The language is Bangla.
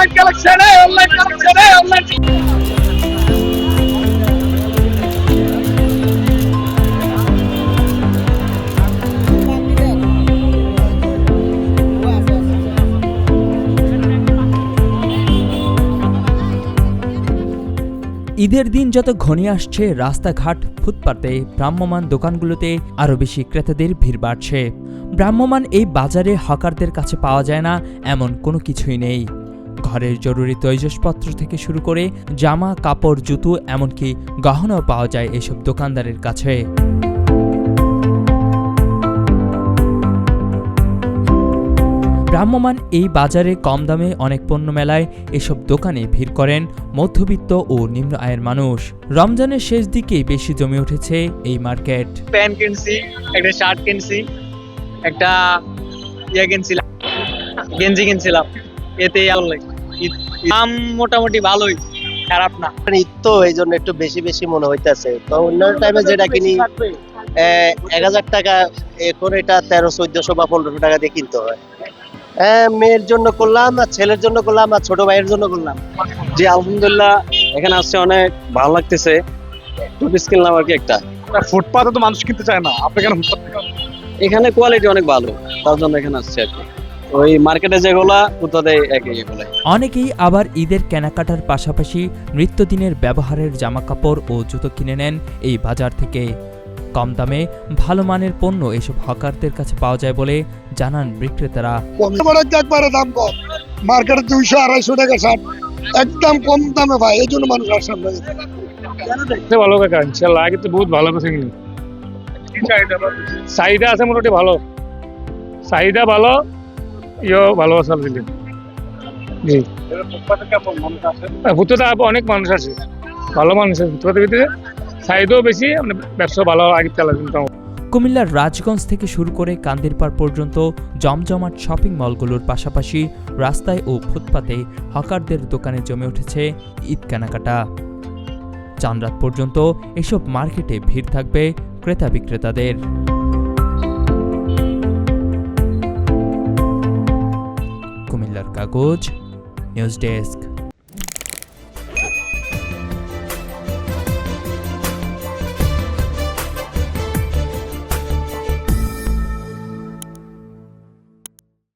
Online collection online collection online. ঈদের দিন যত ঘনিয়ে আসছে, রাস্তাঘাট, ফুটপাতে, ভ্রাম্যমাণ দোকানগুলোতে আরও বেশি ক্রেতাদের ভিড় বাড়ছে। ভ্রাম্যমাণ এই বাজারে হকারদের কাছে পাওয়া যায় না এমন কোনো কিছুই নেই। ঘরের জরুরি তৈজসপত্র থেকে শুরু করে জামা, কাপড়, জুতো, এমনকি গহনাও পাওয়া যায় এসব দোকানদারের কাছে। ভ্রাম্যমাণ এই বাজারে কম দামে অনেক পণ্য মেলায় এসব দোকানে ভিড় করেন মধ্যবিত্ত ও নিম্ন আয়ের মানুষ। রমজানের শেষ দিকে বেশি জমে উঠেছে এই মার্কেট। প্যান্ট কিনছি, একটা শার্ট কিনছি, একটা কিনছিলাম, গেঞ্জি কিনছিলাম। এতে দাম মোটামুটি ভালোই, খারাপ না। ঈদ তো এই জন্য একটু বেশি বেশি মনে হইতেছে। তো অন্যান্য টাইমে যেটা কিনি 1000 টাকা, এখন এটা 1300-1400 বা 1500 টাকা দিয়ে কিনতে হয়। মেয়ের জন্য করলাম, আর ছেলের জন্য করলাম, আর ছোট ভাইয়ের জন্য করলাম। জি আলহামদুলিল্লাহ, এখানে আসছে অনেক ভালো লাগতেছে। টু পিস কিনলাম আর কি একটা। ফুটপাতে তো মানুষ কিনতে চায় না, আপনি কেন ফুটপাত? এখানে কোয়ালিটি অনেক ভালো, তার জন্য এখানে আসছে আর কি। ওই মার্কেটে যেগুলা ফুটপাতে একই বলে। অনেকেই আবার ঈদের কেনাকাটার পাশাপাশি নিত্যদিনের ব্যবহারের জামাকাপড় ও জুতো কিনে নেন এই বাজার থেকে। কম দামে ভালো মানের পণ্য এসব হকারদের কাছে পাওয়া যায় বলে জানান বিক্রেতারা। একবারে দাম কম, মার্কেটে 200-250 টাকা শার্ট, একদম কম দামে ভাই, এই জন্য মানুষ আসে। ভালো কাকা, ইনশাল্লাহ আগে তো বহুত ভালো কথা কিনি। চাহিদা আছে মোটামুটি ভালো, চাহিদা ভালো, ভালো আছে দিলেন। জি ফুটপাতে অনেক মানুষ আছে, ভালো মানুষ আছে ফুটপাতের ভিতরে, চাহিদাও বেশি, মানে ব্যবসা ভালো আগে চালা। কুমিল্লার রাজগঞ্জ থেকে শুরু করে কান্দিরপাড় পর্যন্ত জমজমাট শপিং মলগুলোর পাশাপাশি রাস্তায় ও ফুটপাতে হকারদের দোকানে জমে উঠেছে ঈদ কেনাকাটা। চাঁদরাত পর্যন্ত এসব মার্কেটে ভিড় থাকবে ক্রেতা বিক্রেতাদের। কুমিল্লার কাগজ, নিউজ ডেস্ক।